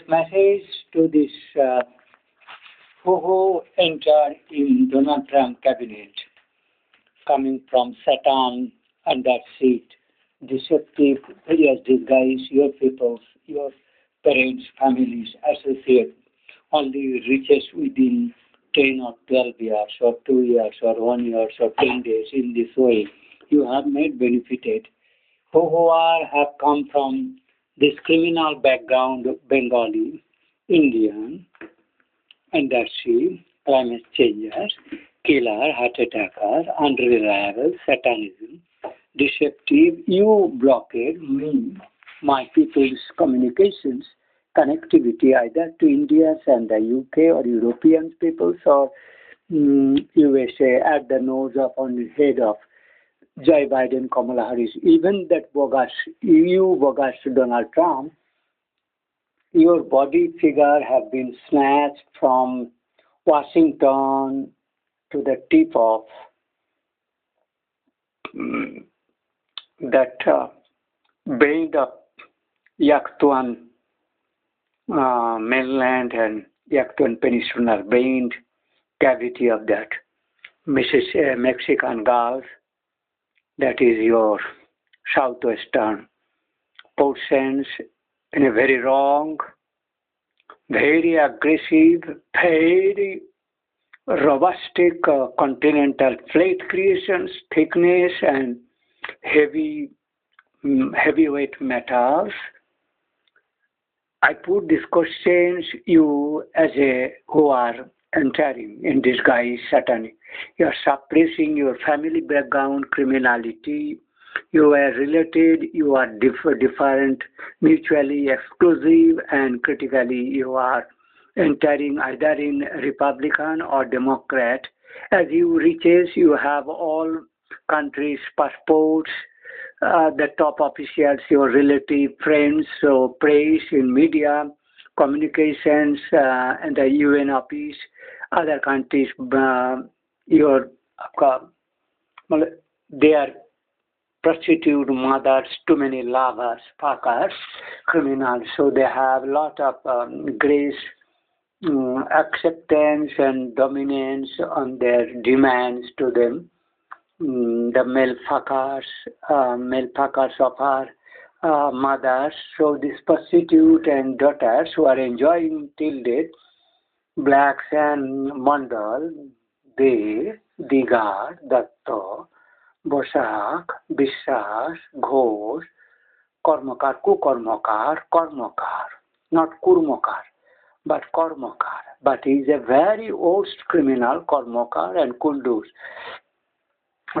Message to this who entered in Donald Trump cabinet, coming from Satan under seat, deceptive, various disguise, your peoples, your parents, families, associates, only reaches within 10 or 12 years or 2 years or 1 year or 10 days in this way. You have made benefited. Who are have come from this criminal background, Bengali, Indian, industry, climate changers, killer, heart attacker, unreliable, satanism, deceptive. You blocked me, my people's communications, connectivity either to India and the UK or European peoples or USA at the nose of on the head of Joe Biden, Kamala Harris, even that bogus, you bogus Donald Trump, your body figure have been snatched from Washington to the tip of that bend of Yaktuan mainland and Yaktuan Peninsula bend cavity of that Mexican Gulf, that is your southwestern portions, in a very wrong, very aggressive, very robustic continental plate creations, thickness and heavyweight metals. I put these questions you as a who are entering in disguise satanic. You are suppressing your family background, criminality. You are related, you are different, mutually exclusive, and critically you are entering either in Republican or Democrat. As you reaches, you have all countries' passports, the top officials, your relative, friends, so praise in media, communications, and the UN office, other countries, your they are prostitute mothers, too many lovers, fuckers, criminals. So they have a lot of grace, acceptance and dominance on their demands to them. The male fuckers of our mothers. So these prostitute and daughters who are enjoying till date, blacks and mandal, they, digar, datta, Bosak, Bisas, Ghosh, Kormakar, Kormakar, not Kurmakar, but Kormakar. But he is a very worst criminal, Kormakar and Kundus.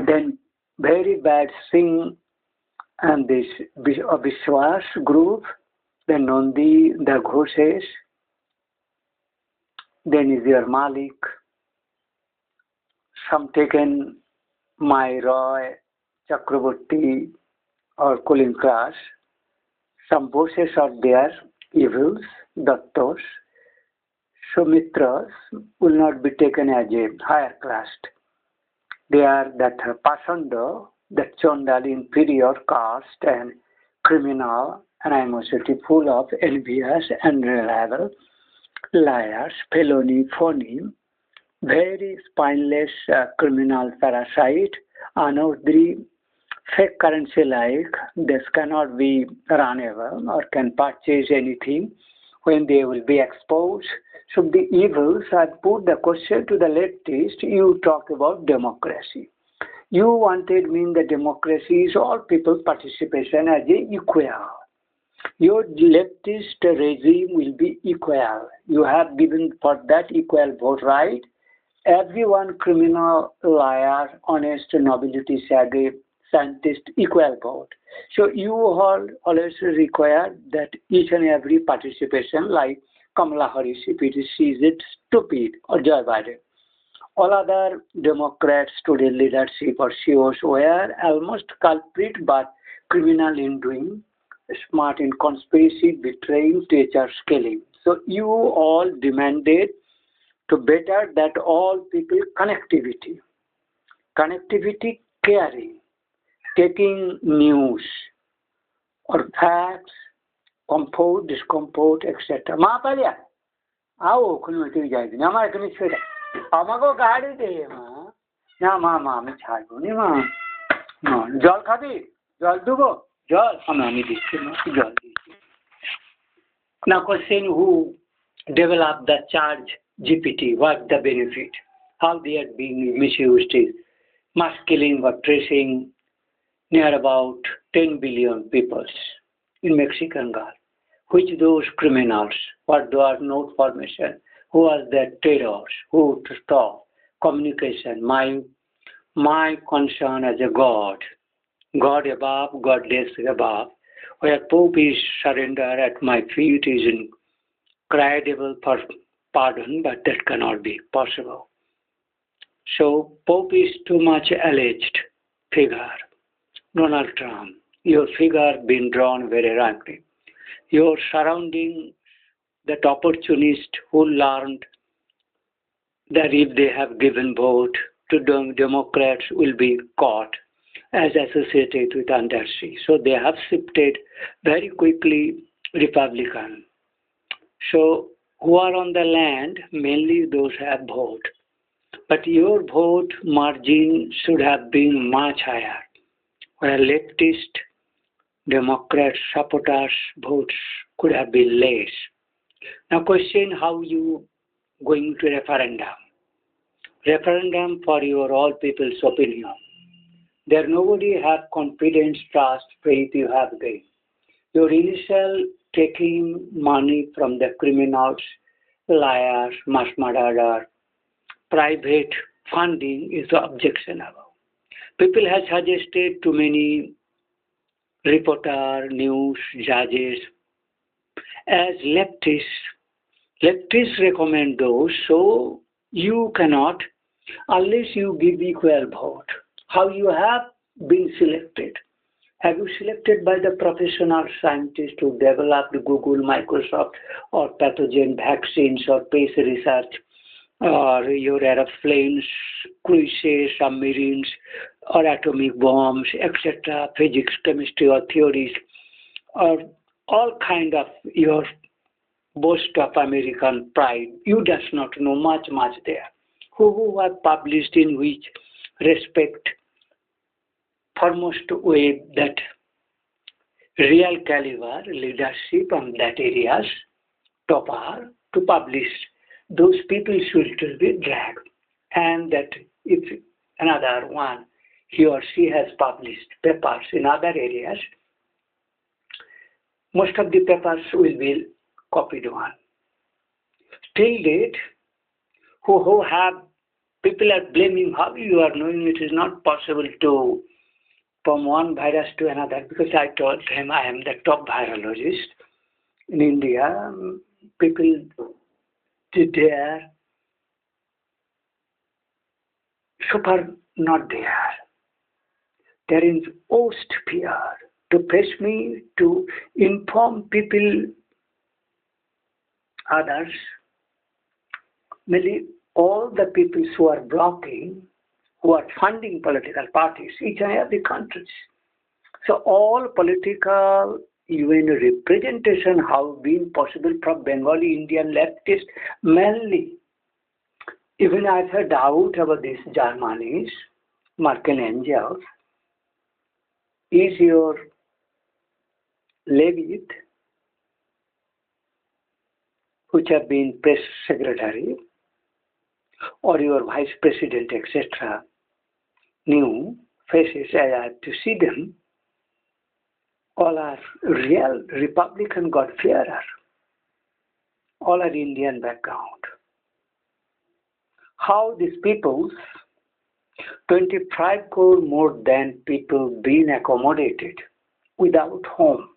Then very bad Singh and this Biswas group, the Nondi, the Ghoshes, then is your Malik, some taken my Roy, Chakraborty or cooling class, some bosses are there, evils, dattos, Sumitras will not be taken as a higher caste. They are that Pasanda, that Chondal inferior caste and criminal animosity full of envious and reliable liars, felony, phony, very spineless criminal parasite, another fake currency like this cannot be runnable or can purchase anything when they will be exposed. So the evils, I put the question to the leftist, you talk about democracy. You wanted mean the democracy is all people's participation as a equal. Your leftist regime will be equal. You have given for that equal vote right. Everyone criminal, liar, honest, nobility, saggy, scientist, equal vote. So you all always require that each and every participation like Kamala Harris, if it is, she is it stupid, or Joe Biden. All other Democrats today leadership or CEOs were almost culprit but criminal in doing, smart in conspiracy, betraying, teacher killing. So you all demanded to better that all people connectivity. Connectivity caring, taking news or facts comfort, discomfort, etc. মা পালিয়া আও ওখানে তুই যাইবি না আমার এখানে ছেড়ে আমাকেও গাড়ি দে মা না মা মা আমি ছাড়বো নি মা জল খাবি জল দেবো জল আমি দিচ্ছি মা জল দিচ্ছি Now question who developed the charge GPT, what the benefit, how they are being misused is mass killing or tracing near about 10 billion people in Mexican Gulf, which those criminals, what there was no formation, who was the terrors, who to stop communication, my concern as a God above, godless above, where Pope is surrender at my feet is incredible for pardon, but that cannot be possible. So Pope is too much alleged figure. Donald Trump, your figure been drawn very wrongly. Your surrounding that opportunist who learned that if they have given vote to Democrats will be caught as associated with undersea. So they have shifted very quickly Republican. So who are on the land, mainly those have vote. But your vote margin should have been much higher, where leftist Democrat supporters votes could have been less. Now question how you going to referendum. Referendum for your all people's opinion. There nobody have confidence, trust, faith you have gained. Your initial taking money from the criminals, liars, mass murderer, private funding is objectionable. People have suggested to many reporter, news, judges, as leftists. Leftists recommend those, so you cannot unless you give equal vote. How you have been selected? Have you selected by the professional scientists who developed Google, Microsoft, or pathogen vaccines, or space research, or your aeroplanes, cruises, submarines, or atomic bombs, etc., physics, chemistry, or theories, or all kind of your boast of American pride? You does not know much there. Who have published in which respect foremost way that real caliber leadership on that areas topper to publish, those people should be dragged. And that if another one, he or she has published papers in other areas, most of the papers will be copied one. Till date, who have, people are blaming how you are knowing it is not possible to from one virus to another, because I told him I am the top virologist in India. People there super not there. There is most fear to press me to inform people, others, mainly all the people who are blocking, who are funding political parties, each and every countries. So all political even representation have been possible from Bengali Indian leftists mainly. Even I have a doubt about this Germany's Merkel Angels. Is your Levitt, which have been press secretary, or your vice president, etc., new faces, I have to see them, all are real Republican God-fearer, all are Indian background. How these people, 25 crore more than people being accommodated without home,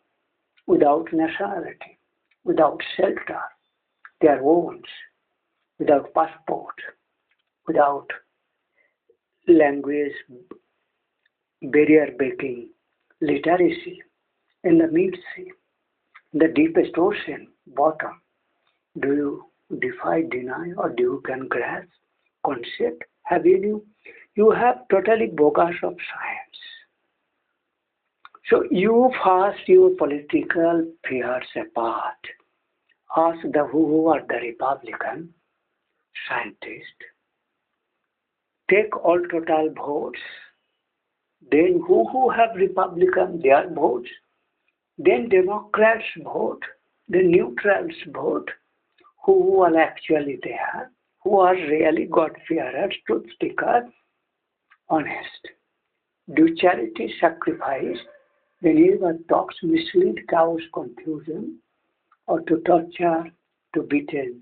without nationality, without shelter, their homes, without passport, without language barrier breaking, literacy, in the mid-sea, the deepest ocean, bottom. Do you defy, deny, or do you can grasp concept? Have you have totally bogus of science. So you first your political fears apart. Ask the who are the Republican scientists. Take all total votes. Then who have Republican their votes? Then Democrats vote. Then neutrals vote. Who are actually there? Who are really God-fearers, truth speakers, honest? Do charity, sacrifice, whenever talks mislead, cause confusion, or to torture, to beaten,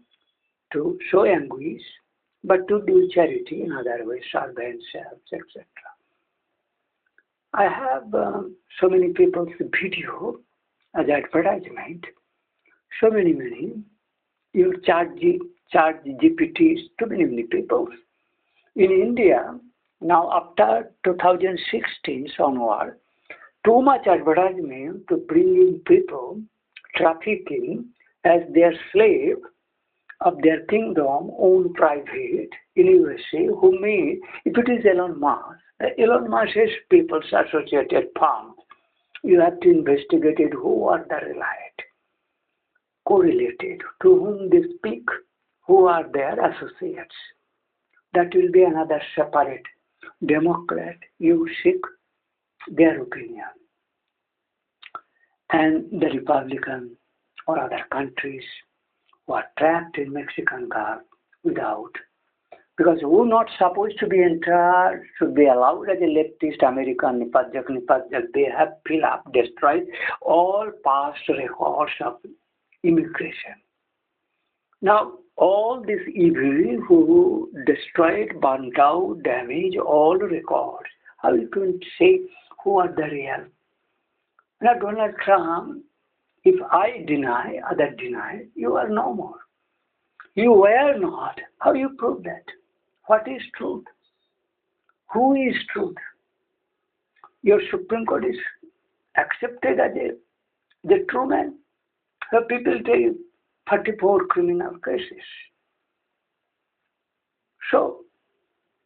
to show anguish, but to do charity in other ways, serve themselves, etc. I have so many people's video as advertisement, so many. You charge GPTs to many people. In India, now after 2016 onward, too much advertisement to bring in people, trafficking as their slave of their kingdom, own private in USA, who may, if it is Elon Musk's people's associated firms, you have to investigate it, who are the related, correlated, to whom they speak, who are their associates. That will be another separate Democrat. You seek their opinion. And the Republican or other countries who are trapped in Mexican Gulf without, because who not supposed to be entered should be allowed as a leftist American Nipajak, they have filled up, destroyed all past records of immigration. Now, all this evil who destroyed, burnt out, damaged all records, how you can say who are the real? Now, Donald Trump, if I deny, others deny, you are no more. You were not. How you prove that? What is truth? Who is truth? Your Supreme Court is accepted as the true man. So people tell you 34 criminal cases. So,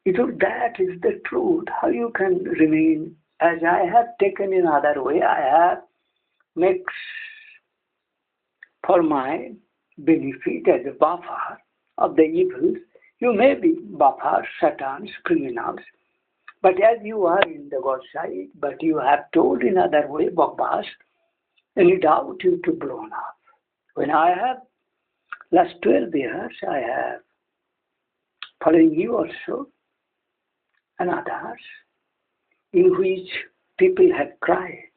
if that is the truth, how you can remain, as I have taken in other way, I have mixed for my benefit as a buffer of the evils. You may be buffers, satans, criminals, but as you are in the God's side, but you have told in other way, buffers, any doubt you to blown up. When I have, last 12 years, I have, following you also, and others, in which people have cried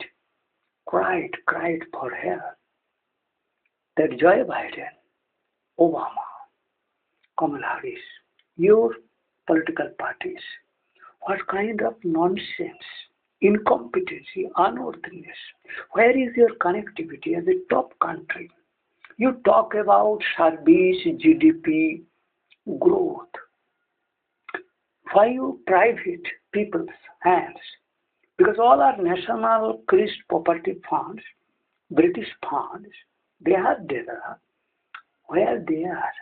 for help. That Joe Biden, Obama, Kamala Harris, your political parties, what kind of nonsense, incompetency, unworthiness? Where is your connectivity as a top country? You talk about service, GDP, growth. Why you private people's hands? Because all our national Christ property funds, British funds, they have developed where they are.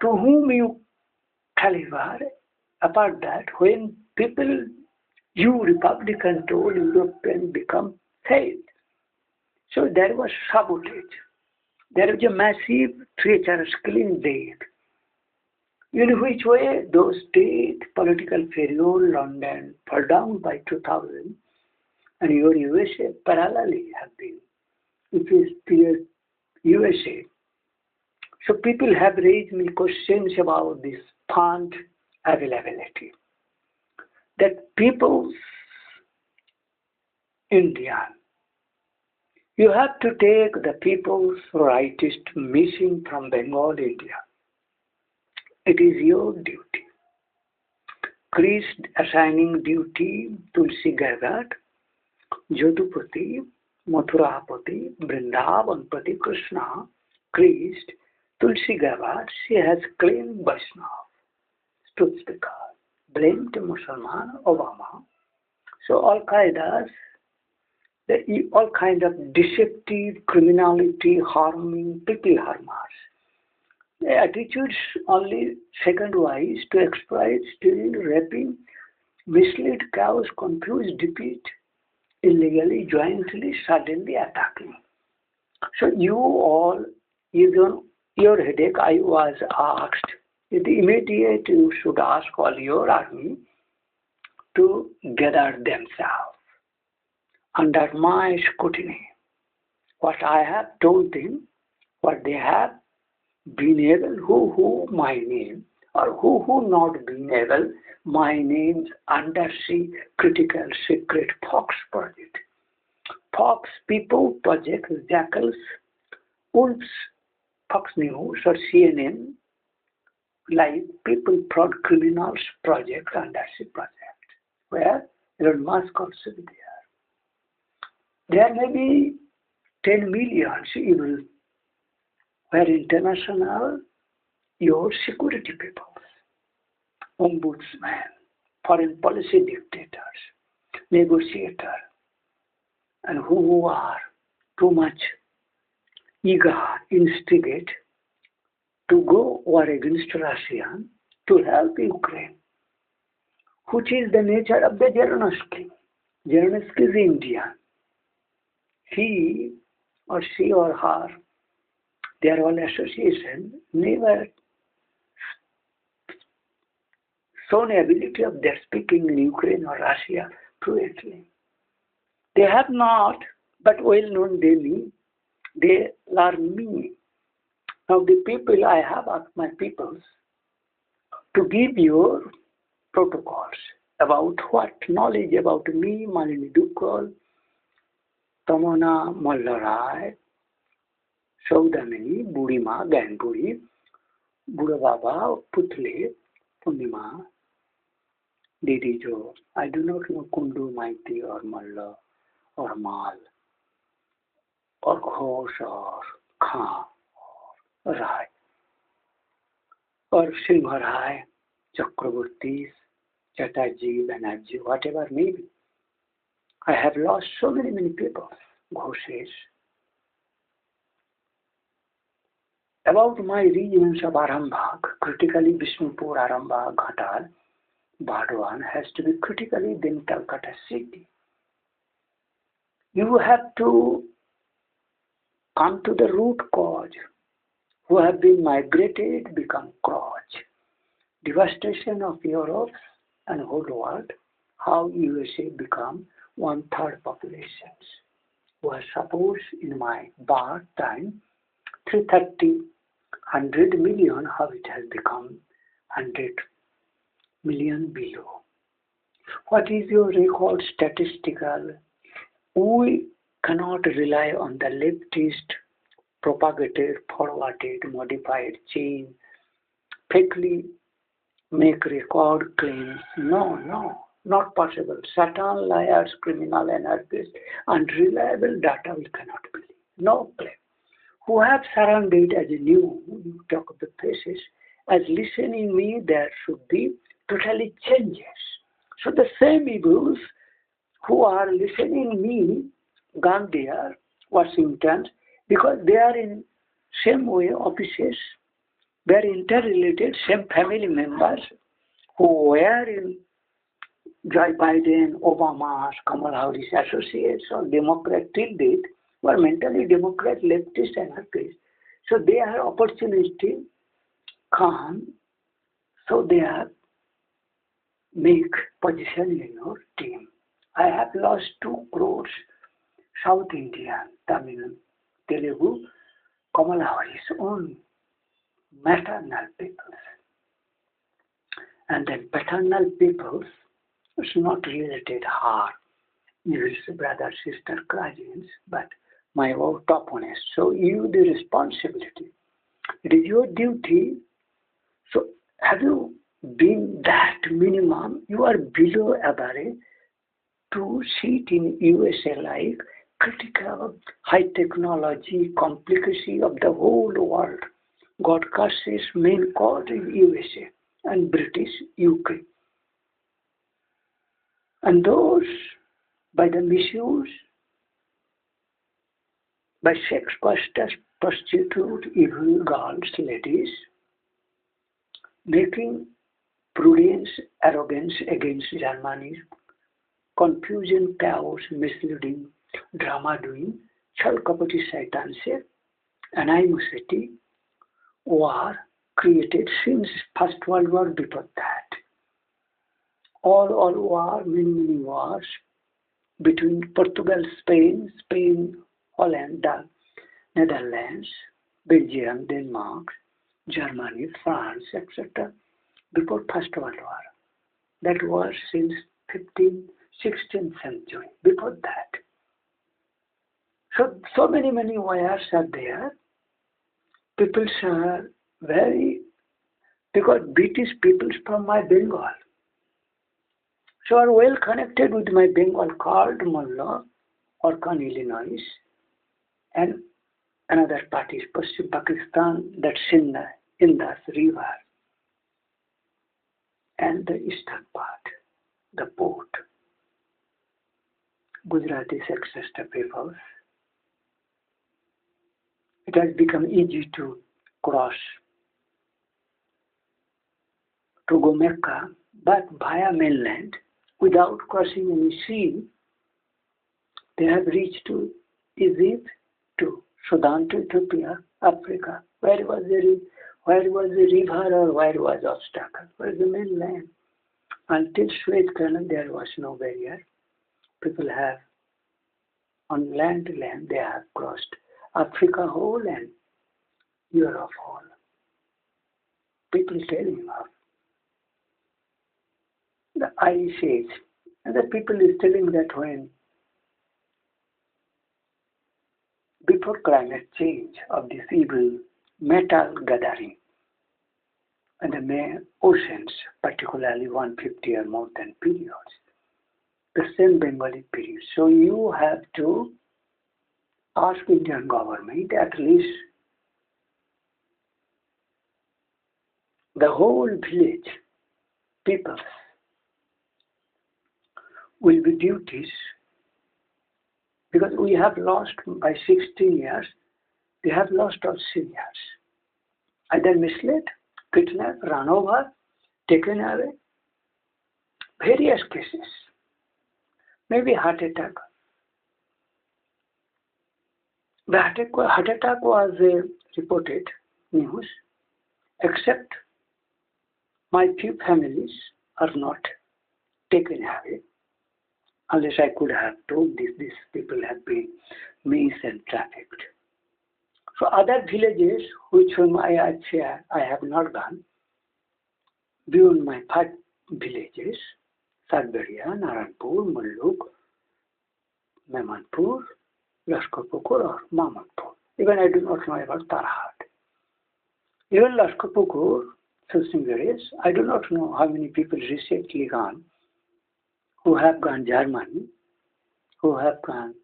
To whom you deliver, apart that, when people, you Republican told European become failed. So there was sabotage. There was a massive treacherous clean death. In which way those state political failure, London fell down by 2000, and your USA parallelly have been. It is the USA. So people have raised me questions about this fund availability. That people's Indian, you have to take the people's rightist missing from Bengal, India. It is your duty. Christ assigning duty, Tulsi gathered, Jodhupati, Mathurapati, Vrindavanpati, Krishna, Christ, Tulsi gathered, she has claimed Vaishnav, truth speaker, blamed Musalman, Obama. So all kind of deceptive criminality, harming, people harmers. The attitudes only second wise to exploit, steal, raping, mislead, cows, confuse, defeat, illegally, jointly, suddenly attacking. So you all, even your headache, I was asked, in the immediate you should ask all your army to gather themselves under my scrutiny. What I have told them, what they have been able, who my name, or who not been able, my name's undersea critical secret Fox project. Fox people project, jackals, wolves, Fox News or CNN, like people fraud criminals project, undersea project, where Elon Musk also be there. There may be 10 million evil, where international, your security people, ombudsman, foreign policy dictators, negotiator, and who are too much eager, instigate to go war against Russia to help Ukraine, which is the nature of the Zelensky. Zelensky is Indian. He or she or her, their all association never shown ability of their speaking in Ukraine or Russia fluently. They have not, but well known they learn me. Now the people I have asked my peoples to give your protocols about what knowledge about me, Malini Dukal, Tamona Mallarai, Saudamini, Burima, Ganpuri, Burababa, Putle, Purnima, Didi Jo. I do not know Kundu, Maiti, or Malla, or Mal, or Ghosh, or Khan, or Rai, or Singharai, Chakrabortis, Chatterjee, Banerjee, whatever may be. I have lost so many people, Ghoshes. About my regions of Arambagh, critically Bishnupur, Arambagh, Ghatal, Bardwan has to be critically then Calcutta city. You have to come to the root cause, who have been migrated, become crotch. Devastation of Europe and whole world, how USA become one-third populations. Was supposed in my birth time 330, 100 million, how it has become 100 million below. What is your record statistical? We cannot rely on the leftist propagated, forwarded, modified chain, fakely make record claims. No, not possible. Satan, liars, criminal, anarchists, unreliable data we cannot believe. No claim. Who have surrounded as a new, you talk of the faces, as listening me, there should be totally changes. So the same evils who are listening me, gone there, Washington, because they are in same way offices, they are interrelated, same family members who were in Joe Biden, Obama, Kamala Harris associates or Democrat till date were mentally Democrat, leftist, anarchists. So they are opportunity come, so they are make position in your team. I have lost 2 crores South Indian, Tamil, Telugu, Kamala Harris own maternal peoples. And then paternal peoples is not related hard. You brother, sister, cousins, but my top honest. So you the responsibility. It is your duty. So have you been that minimum? You are below average to sit in USA like critical high technology complicacy of the whole world. God curses main cause in USA and British UK. And those by the misuse, by sex prostitute, evil girls, ladies, making prudence, arrogance against Germany's confusion, chaos, misleading, drama doing, छल कपटी शैतान से animosity, war created since First World War. Before that, all war, many wars between Portugal, Spain, Holland, Netherlands, Belgium, Denmark, Germany, France, etc. Before First World War. That was since 15th, 16th century. Before that. So many wars are there. People are very, because British peoples from my Bengal. So are well connected with my Bengal called Mullah or Illinois, and another part is Paschim Pakistan, that's Indus River, and the eastern part, the port. Gujaratis, etc. peoples. It has become easy to cross to go Mecca, but via mainland, without crossing any sea, they have reached to Egypt, to Sudan, to Ethiopia, Africa. Where was the river or where was obstacle? Where is the mainland? Until Suez Canal, there was no barrier. People have, on land, they have crossed Africa whole and Europe whole. People telling of the Ice Age. And the people is telling that when, before climate change of this evil metal gathering, and the oceans, particularly 150 or more than periods, the same Bengali period. So you have to ask Indian government at least the whole village people will be duties, because we have lost by 16 years, they have lost all seniors. Either misled, kidnapped, run over, taken away, various cases. Maybe heart attack. The heart attack was reported news, except my few families are not taken away. Unless I could have told this, these people have been missed and trafficked. So other villages which I have not gone, beyond my 5 villages, Sadberia, Naranpur, Mulluk, Memanpur, Lashkarpukur or Mamadpur. Even I do not know about Tarhat. Even Lashkarpukur, Sulsingares, I do not know how many people recently gone, who have gone Germany, who have gone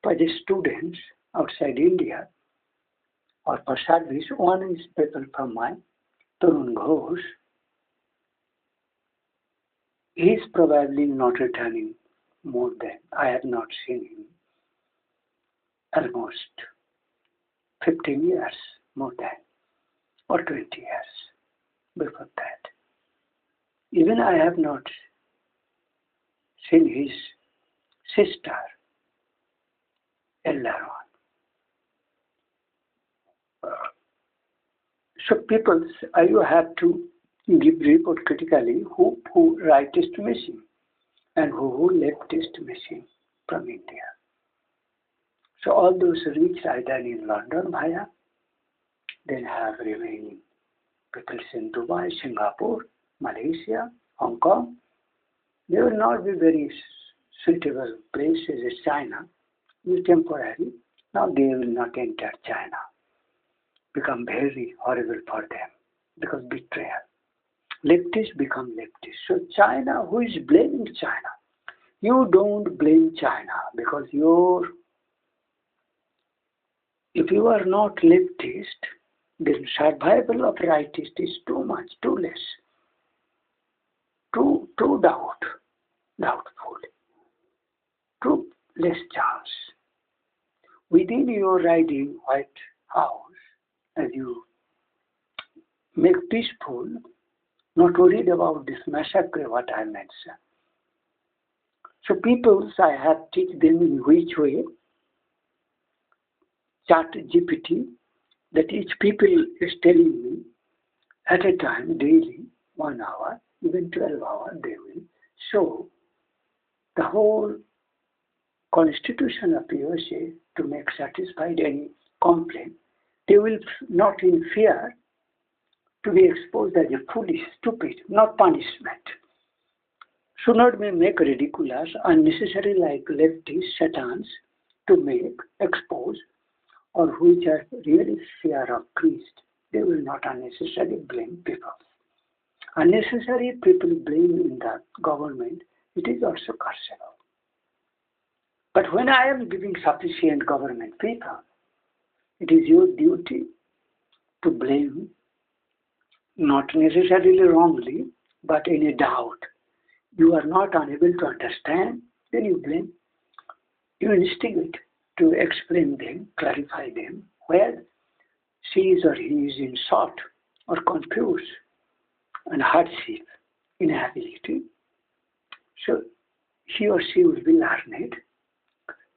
for the students outside India, or for service. One is people from my Tarun Ghosh. He is probably not returning more than, I have not seen him, almost 15 years, more than, or 20 years before that. Even I have not seen his sister, elder one. So people, you have to give report critically who rightist missing and who leftist missing from India. So all those reached either in London via, then have remaining people in Dubai, Singapore, Malaysia, Hong Kong. They will not be very suitable places as China. It's temporary. Now they will not enter China. Become very horrible for them because betrayal. Leftists become leftists. So China, who is blaming China? You don't blame China because if you are not leftist, then survival of rightist is too much, too less, too doubtful, too less chance. Within your riding White House, as you make peaceful, not worried about this massacre what I mentioned. So people, I have teach them in which way, chat GPT, that each people is telling me at a time, daily, 1 hour, even 12 hours, they will show the whole constitution of USA to make satisfied any complaint. They will not in fear to be exposed as a foolish, stupid, not punishment. Should not be make ridiculous, unnecessary like leftist satans to make, expose, or which are really fear of Christ. They will not unnecessarily blame people. Unnecessary people blame in the government, it is also curable. But when I am giving sufficient government people, it is your duty to blame, not necessarily wrongly, but in a doubt. You are not unable to understand, then you blame. You instigate to explain them, clarify them, where she is or he is in short or confused and hardship, inability. So he or she will be learned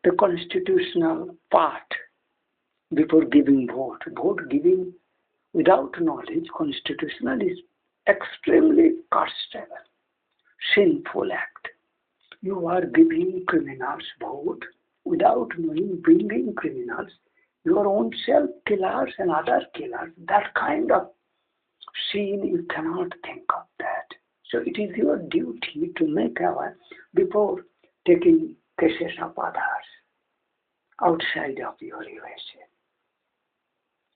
the constitutional part before giving vote. Vote giving without knowledge, constitutional is extremely questionable, sinful act. You are giving criminals vote without knowing, bringing criminals, your own self killers and other killers. That kind of sin, you cannot think of that. So it is your duty to make our, before taking cases of others outside of your USA.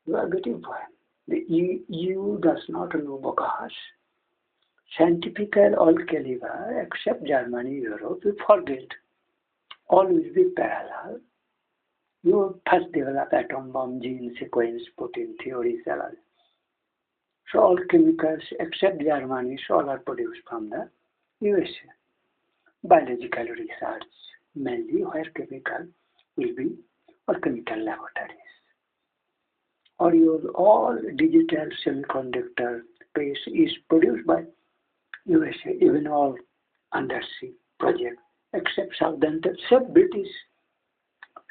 You are getting point. The EU does not know because scientific all caliber except Germany, Europe, you forget. All will be parallel. You first develop atom bomb, gene sequence, protein theory, cell. So all chemicals except Germany, so all are produced from the USA. Biological research, mainly where chemical will be, or chemical laboratories. Or your all digital semiconductor base is produced by USA, even all undersea project, except Southern, except British.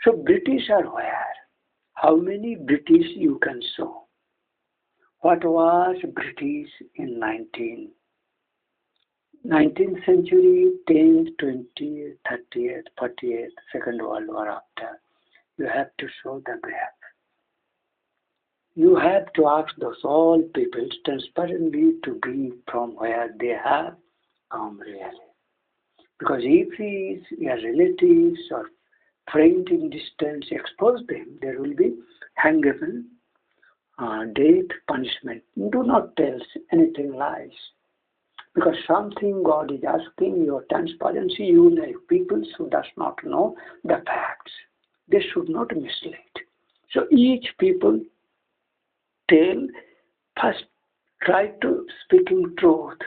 So British are where? How many British you can show? What was British in 19th century, 10th, 20th, 30th, 40th, Second World War after? You have to show the graph. You have to ask those all people transparently to be from where they have come really. Because if your relatives or friends in distance expose them, there will be hangable, death, punishment. Do not tell anything lies. Because something God is asking your transparency, you like people who does not know the facts. They should not mislead. So each people tell, first try to speaking truth.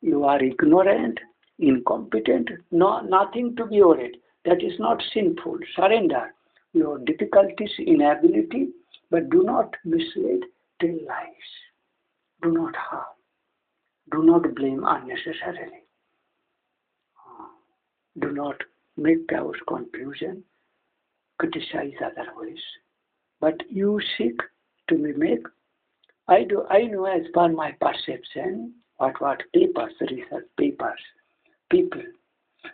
You are ignorant, incompetent, no, nothing to be worried. That is not sinful. Surrender your difficulties, inability, but do not mislead, tell lies. Do not harm. Do not blame unnecessarily. Do not make chaos, confusion, criticize otherwise. But you seek to make. I know as per my perception, what papers, research papers, people,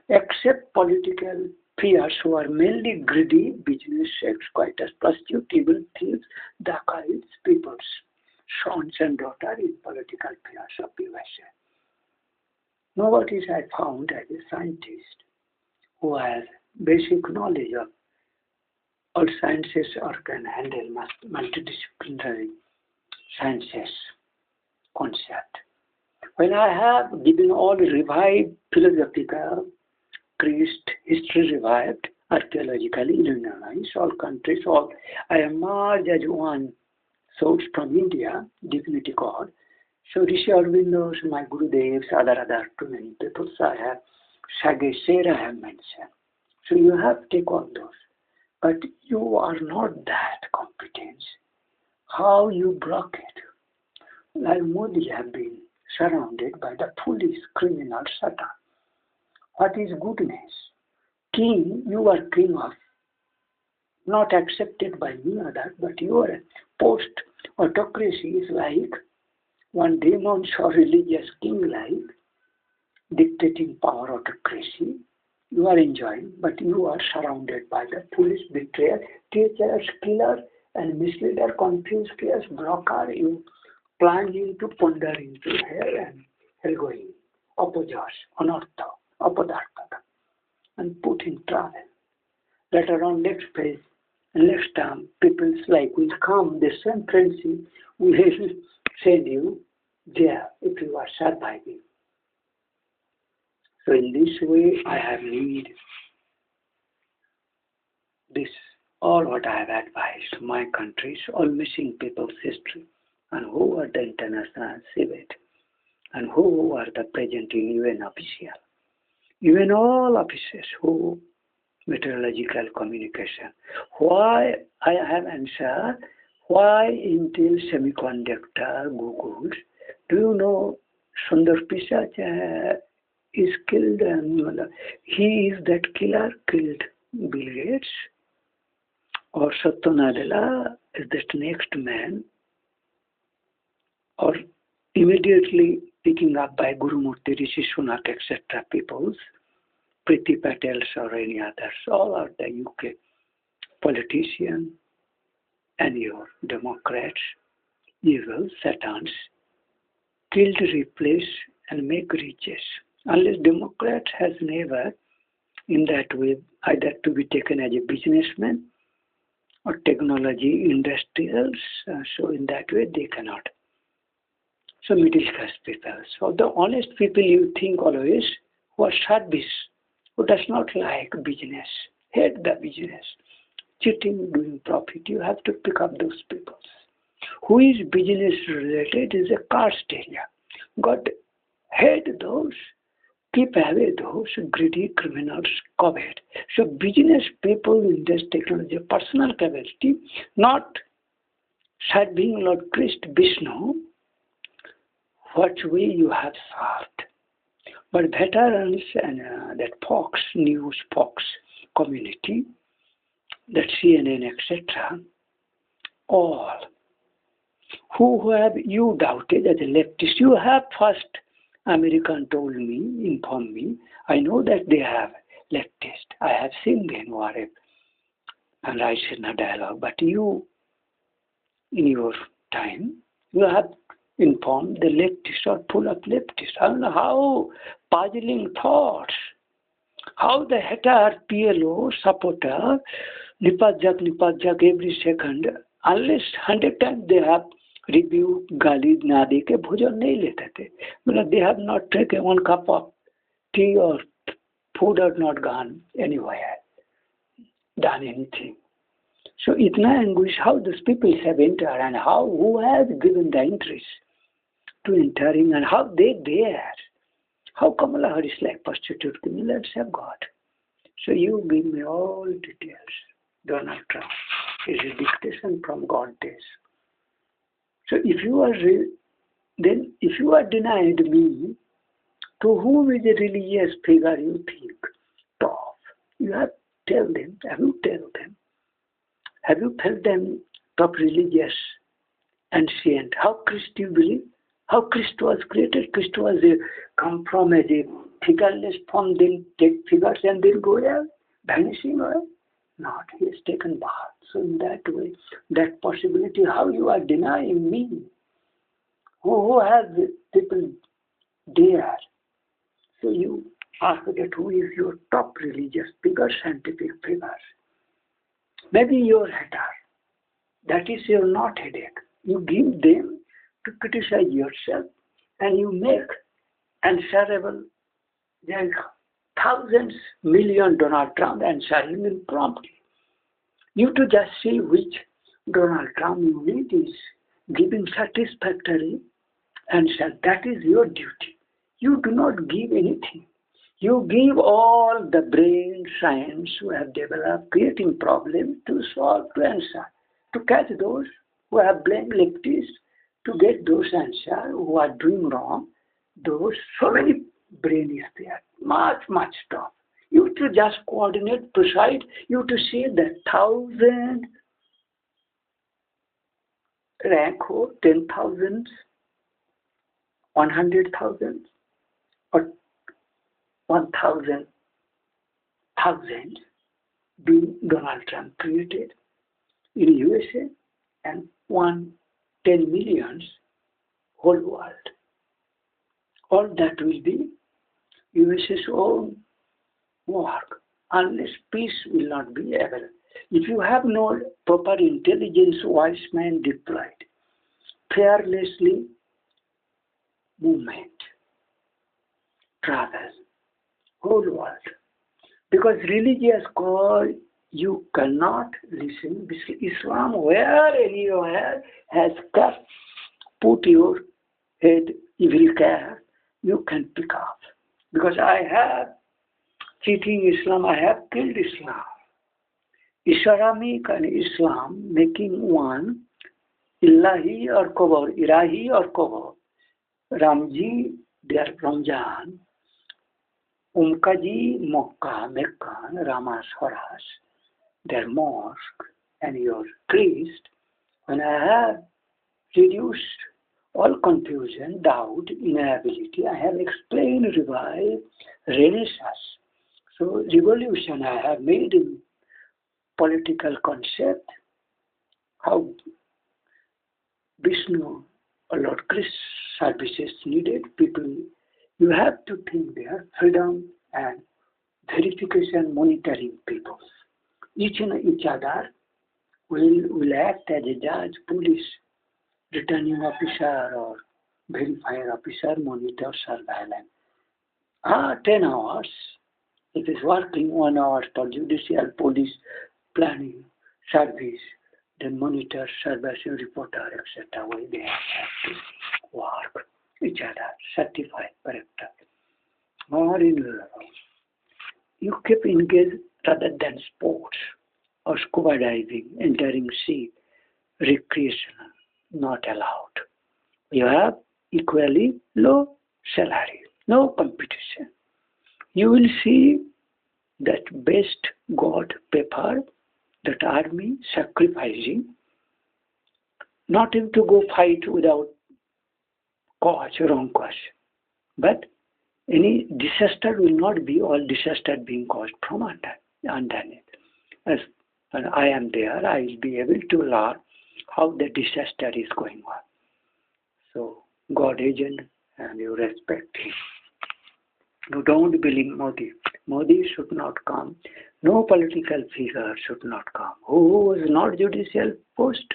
except political peers who are mainly greedy, business, exploiters, prostitute, evil thieves, dacoits, people's sons and daughters in political peers of USA. Nobody I found as a scientist who has basic knowledge of all sciences or can handle multidisciplinary sciences concept. When I have given all revived philosophical, Christ, history revived, archaeologically unionized, all countries, all I emerge as one source from India, divinity God. So Rishi Aurobindo's, my Gurudevs, other too many people, so I have Sagesera I have mentioned. So you have to take all those. But you are not that competent. How you block it? Like Modi have been surrounded by the foolish criminal Satan, What is goodness? King, you are king of, not accepted by me or that, but your post-autocracy is like one demons or religious king like dictating power autocracy. You are enjoying, but you are surrounded by the police betrayer, teachers, killer, and misleader, confused chaos, blocker. You plunge into, ponder into hell and hell going, opposers, anartha, apadartha, and put in travel. Later on, next phase, next time, people like will come, the same friendship will send you there if you are surviving. So in this way, I have need this, all what I have advised my countries, all missing people's history, and who are the international civet, and who are the present in UN official, even all offices who meteorological communication. Why I have answered, why Intel Semiconductor Google, do you know Sundar Pichai is killed and he is that killer killed Bill Gates, or Satya Nadella is that next man, or immediately picking up by Guru Murthy, Rishi Sunak, etc. peoples, Priti Patels or any others, all are the UK politicians and your Democrats, evil Satans, killed, replace and make riches. Unless Democrats has never in that way either to be taken as a businessman or technology industrials, so in that way they cannot. So middle class people, so the honest people you think always who are service, who does not like business, hate the business, cheating, doing profit, you have to pick up those people. Who is business related is a caste area. God hate those, keep away those greedy criminals, covet. So business people in this technology, personal capacity, not serving Lord Christ Vishnu, what way you have served. But veterans and that Fox News, Fox community, that CNN, etc., all who have you doubted as a leftist, you have first American told me, informed me, I know that they have leftist. I have seen them whatever and I said no dialogue, but you in your time you have informed the leftists or full of leftists. I don't know how puzzling thoughts. How the hater PLO supporter nipajak every second, unless 100 times they have reviewed gali na deke bhojan nahi lete the. But they have not taken one cup of tea or food or not gone anywhere, done anything. So itna anguish how these people have entered and how who has given the interest to entering and how they dare. How Kamala Harris like prostitute let's have got. So you give me all details. Donald Trump is a dictation from God days. So if you are then if you are denied me, to whom is a religious figure you think top? You have tell them. Have you tell them? Have you felt them top religious ancient? How Christi believe? How Christ was created? Christ was come from as a figureless form, then take figures and then go away, vanishing away. Not, he has taken bath. So in that way, that possibility, how you are denying me? Who has people there? So you ask that who is your top religious figure, scientific figure? Maybe your hater. That is your not headache. You give them to criticize yourself and you make answerable. There are thousands, million Donald Trump answering him promptly. You to just see which Donald Trump you need is giving satisfactory answer. That is your duty. You do not give anything. You give all the brain science you have developed, creating problems to solve, to answer, to catch those who have blamed leftists, to get those answers who are doing wrong. Those so many brain is there. Much, much tough. You have to just coordinate, precise. You have to say that 1,000 rank ho, 10,000, 100,000, or 1,000 being Donald Trump created in USA and 10 millions whole world. All that will be USA's own work unless peace will not be available. If you have no proper intelligence, wise man deployed, fearlessly movement, travel, whole world. Because religious call, you cannot listen. Islam, where anywhere has kept, put your head evil care, you can pick up. Because I have cheating Islam, I have killed Islam. Islamic and Islam making one, Ilahi or Kobar, Irahi or Kobar. Ramji, their Ramjan, Umkaji, Mokkah, Mecca, Ramas, Horas, their mosque, and your priest, when I have reduced all confusion, doubt, inability, I have explained, revived, Renaissance. So revolution I have made in political concept, how Vishnu or Lord Krishna services needed, people, you have to think there, freedom and verification, monitoring people. Each and each other will act as a judge, police, returning officer or verifier officer, monitor, surveillance. 10 hours, it is working 1 hour for judicial, police, planning, service, then monitor, supervision, reporter, etc. Why they have to work each other, certify, correct. Or in you keep engaged rather than sports or scuba diving, entering sea, recreational, not allowed. You have equally low salary, no competition. You will see that best God paper, that army sacrificing, not even to go fight without cause, wrong cause. But any disaster will not be all disaster being caused from underneath. As when I am there, I will be able to learn how the disaster is going on. So God agent and you respect him. You don't believe Modi. Modi should not come. No political figure should not come. Who is not judicial post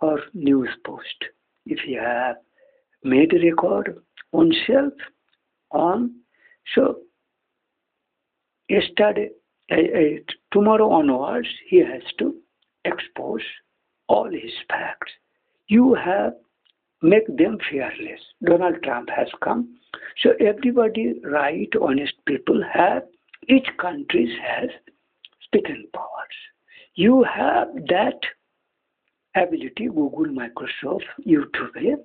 or news post. If you have made a record on self, on, so yesterday, tomorrow onwards, he has to expose all his facts. You have make them fearless. Donald Trump has come. So everybody, right, honest people have, each country has speaking powers. You have that ability, Google, Microsoft, YouTube,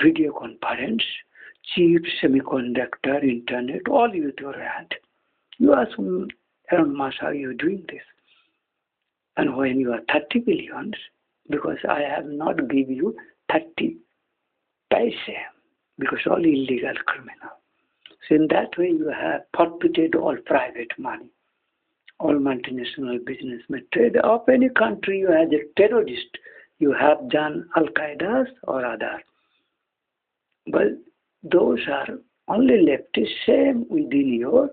video conference, chips, semiconductor, internet, all with your hand. You ask Elon Musk, how are you doing this? And when you are 30 billions, because I have not given you 30 paise, because all illegal criminal. So in that way you have forfeited all private money, all multinational businessmen, trade of any country you have a terrorist, you have done Al-Qaeda or other. But those are only left the same within your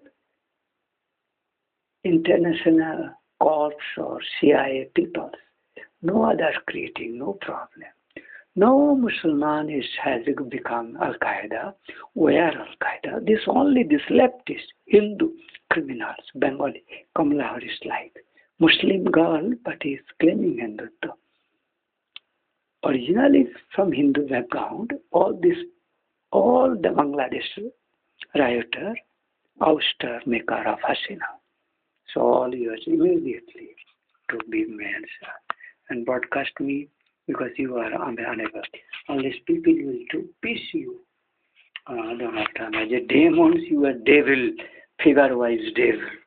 international corps or CIA people. No other creating, no problem. No Muslim has become Al-Qaeda. Where Al-Qaeda? This leftist, Hindu criminals, Bengali, Kamala Harris like. Muslim girl, but he is claiming Hindutva. Originally from Hindu background, all the Bangladesh rioter, ouster maker of Hasina. So all yours immediately to be made and broadcast me because you are unable. Unless people will to piece you don't have time. As a demons, you are devil, figure-wise devil.